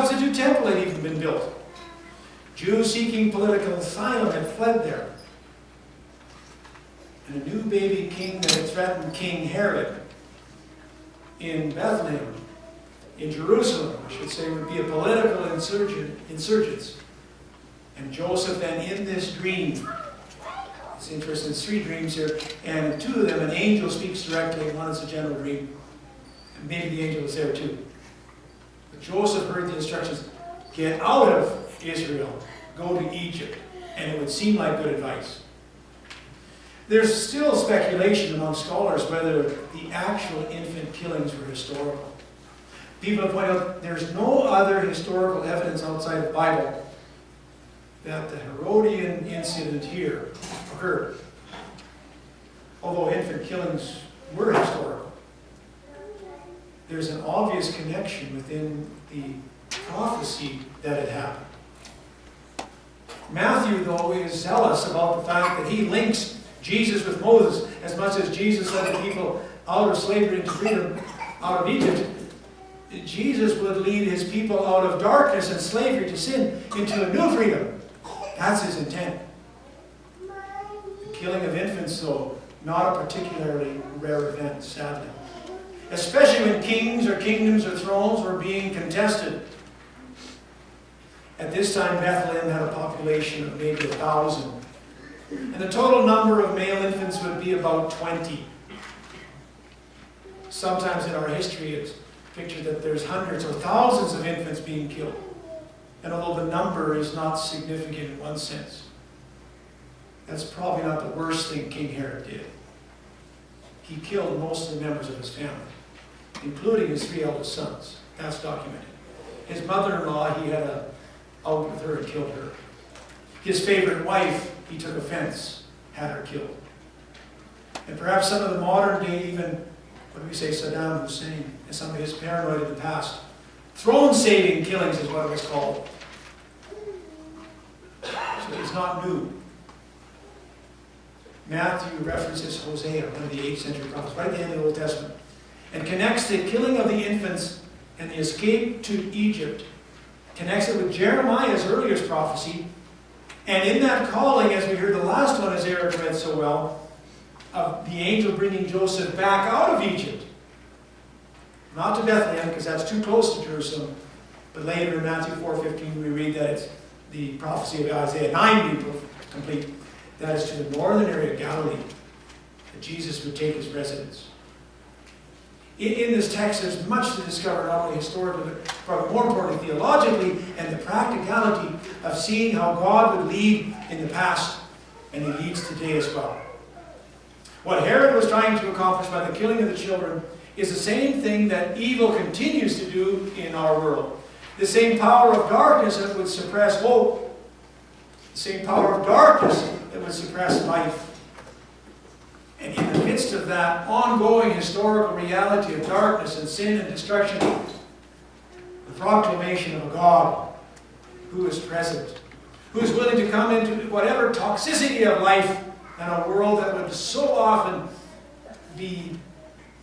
substitute temple had even been built. Jews seeking political asylum had fled there. And a new baby king that had threatened King Herod in Bethlehem, in Jerusalem, I should say, would be a political insurgents. And Joseph then in this dream, it's interesting, there's 3 dreams here, and in 2 of them an angel speaks directly, and one is a general dream. And maybe the angel was there too. But Joseph heard the instructions, get out of Israel, go to Egypt. And it would seem like good advice. There's still speculation among scholars whether the actual infant killings were historical. People have pointed out there's no other historical evidence outside the Bible that the Herodian incident here occurred. Although infant killings were historical, there's an obvious connection within the prophecy that it happened. Matthew, though, is zealous about the fact that he links Jesus with Moses as much as Jesus led the people out of slavery into freedom out of Egypt. Jesus would lead his people out of darkness and slavery to sin into a new freedom. That's his intent. The killing of infants, though, not a particularly rare event, sadly. Especially when kings or kingdoms or thrones were being contested. At this time, Bethlehem had a population of maybe 1,000. And the total number of male infants would be about 20. Sometimes in our history it's pictured that there's hundreds or thousands of infants being killed. And although the number is not significant in one sense, that's probably not the worst thing King Herod did. He killed most of the members of his family, including his 3 eldest sons. That's documented. His mother-in-law, he had a out with her and killed her. His favorite wife, he took offense, had her killed. And perhaps some of the modern day, even, what do we say, Saddam Hussein, and some of his paranoid in the past, throne-saving killings is what it was called. So it's not new. Matthew references Hosea, one of the 8th century prophets, right at the end of the Old Testament, and connects the killing of the infants and the escape to Egypt, connects it with Jeremiah's earliest prophecy, and in that calling, as we heard the last one, as Eric read so well, of the angel bringing Joseph back out of Egypt. Not to Bethlehem, because that's too close to Jerusalem, but later in Matthew 4:15 we read that it's the prophecy of Isaiah 9 being complete, that is to the northern area of Galilee, that Jesus would take his residence. In this text, there's much to discover, not only historically, but more importantly, theologically, and the practicality of seeing how God would lead in the past, and he leads today as well. What Herod was trying to accomplish by the killing of the children is the same thing that evil continues to do in our world. The same power of darkness that would suppress hope. The same power of darkness that would suppress life. And in the midst of that ongoing historical reality of darkness and sin and destruction, the proclamation of a God who is present, who is willing to come into whatever toxicity of life and a world that would so often be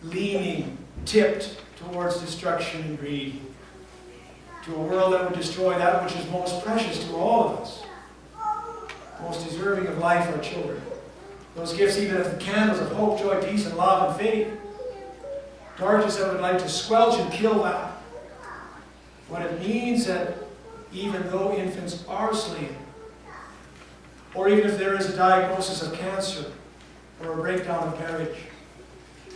leaning, tipped towards destruction and greed, to a world that would destroy that which is most precious to all of us, most deserving of life, our children. Those gifts even as the candles of hope, joy, peace, and love and faith. Darkness that would like to squelch and kill that. What it means that even though infants are slain, or even if there is a diagnosis of cancer or a breakdown of marriage,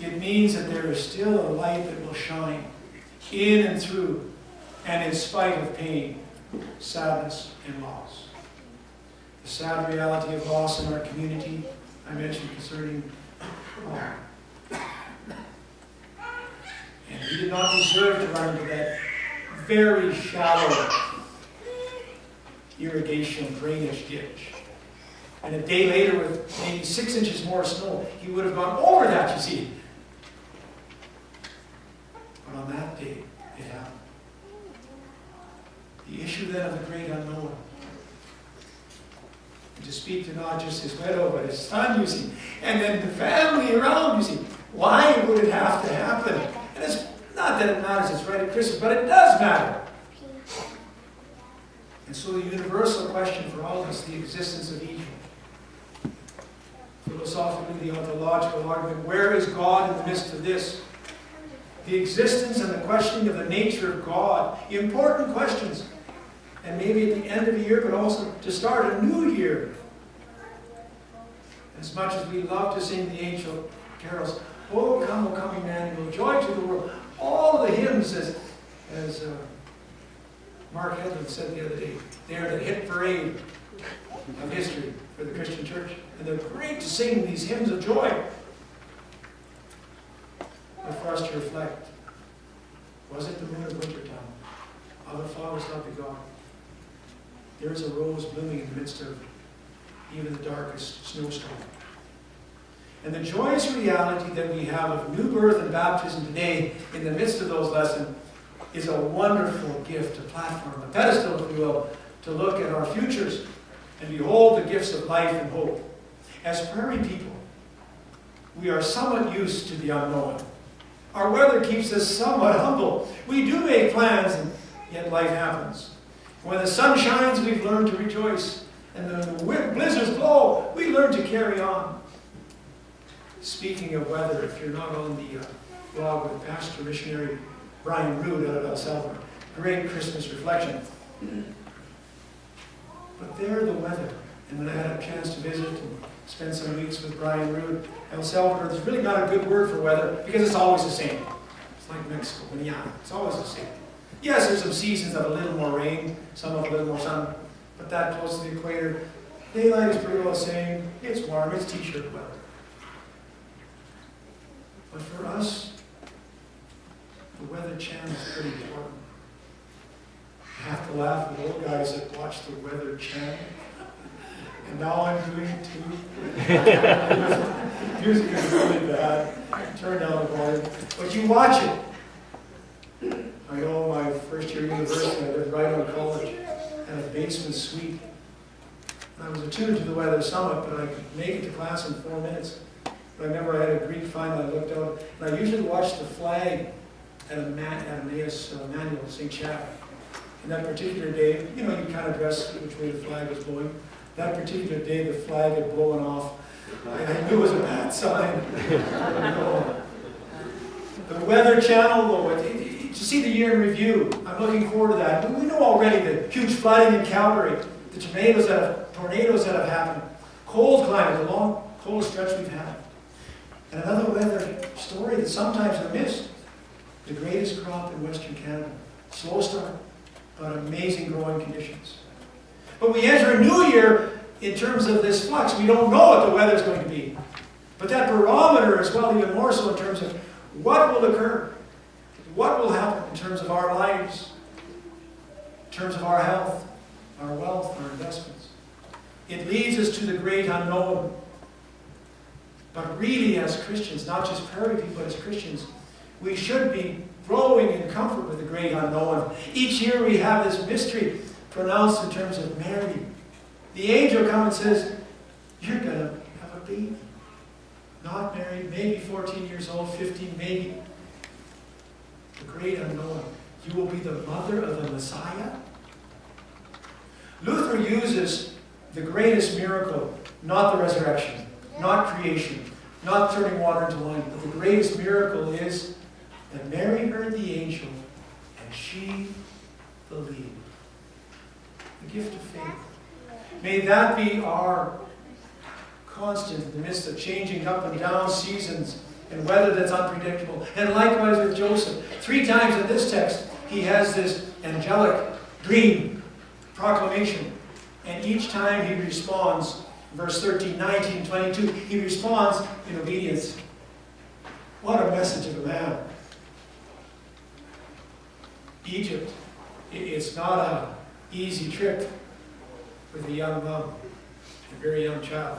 it means that there is still a light that will shine in and through and in spite of pain, sadness, and loss. The sad reality of loss in our community, I mentioned concerning and he did not deserve to run into that very shallow irrigation drainage ditch. And a day later, with maybe 6 inches more snow, he would have gone over that, you see. But on that day, it happened. The issue then of the great unknown. And to speak to not just his widow, but his son, you see, and then the family around, you see. Why would it have to happen? And it's not that it matters, it's right at Christmas, but it does matter. And so the universal question for all of us, the existence of Egypt. Philosophically, the ontological argument, where is God in the midst of this? The existence and the questioning of the nature of God. Important questions. And maybe at the end of the year, but also to start a new year. As much as we love to sing the angel carols, "Oh, come, O come, Emmanuel, joy to the world." All the hymns, as Mark Hedlund said the other day, they are the hit parade of history for the Christian church. And they're great to sing these hymns of joy. But for us to reflect, was it the moon of wintertime? Our Father's love to God. There is a rose blooming in the midst of even the darkest snowstorm. And the joyous reality that we have of new birth and baptism today, in the midst of those lessons, is a wonderful gift, a platform, a pedestal, if you will, to look at our futures and behold the gifts of life and hope. As prairie people, we are somewhat used to the unknown. Our weather keeps us somewhat humble. We do make plans, and yet life happens. When the sun shines, we've learned to rejoice. And when the blizzards blow, we learn to carry on. Speaking of weather, if you're not on the blog with Pastor Missionary Brian Rood out of El Salvador, great Christmas reflection. But there, the weather. And when I had a chance to visit and spend some weeks with Brian Rood, El Salvador, there's really not a good word for weather because it's always the same. It's like Mexico, Manana. It's always the same. Yes, there's some seasons of a little more rain, some of a little more sun, but that close to the equator, daylight is pretty well the same. It's warm, it's t-shirt weather. But for us, the Weather Channel is pretty important. I have to laugh at the old guys that watch the Weather Channel. And now I'm doing it too. Music is really bad. Turn down the volume. But you watch it. I know my first year at university, I lived right on college, had a basement suite. I was attuned to the weather somewhat, but I could make it to class in 4 minutes. But I remember I had a Greek final, I looked out, and I usually watched the flag at Emmaus Manual, St. Chad. And that particular day, you know, you kind of dress which way the flag was blowing. That particular day, the flag had blown off. I knew it was a bad sign. The Weather Channel, though, to see the year in review, I'm looking forward to that. We know already the huge flooding in Calgary, the tornadoes that have happened, cold climate, the long cold stretch we've had. And another weather story that sometimes are missed, the greatest crop in Western Canada. Slow start, but amazing growing conditions. But we enter a new year in terms of this flux. We don't know what the weather's going to be. But that barometer as well, even more so in terms of what will occur, what will happen in terms of our lives, in terms of our health, our wealth, our investments. It leads us to the great unknown. But really, as Christians, not just prairie people, but as Christians, we should be growing in comfort with the great unknown. Each year we have this mystery pronounced in terms of Mary. The angel comes and says, you're going to have a baby. Not married, maybe 14 years old, 15, maybe. The great unknown. You will be the mother of the Messiah. Luther uses the greatest miracle, not the resurrection, not creation, not turning water into wine, but the greatest miracle is that Mary heard the angel and she believed. The gift of faith. May that be our constant in the midst of changing up and down seasons and weather that's unpredictable. And likewise with Joseph. 3 times in this text, he has this angelic dream, proclamation. And each time he responds, verse 13, 19, 22, he responds in obedience. What a message of a man. Egypt, it's not an easy trip with a young mom, a very young child.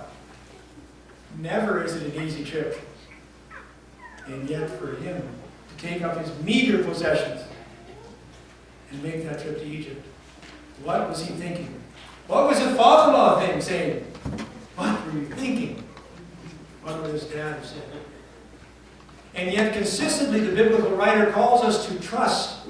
Never is it an easy trip. And yet for him to take up his meager possessions and make that trip to Egypt, what was he thinking? What was his father-in-law saying? What were you thinking? What would his dad say? And yet consistently the biblical writer calls us to trust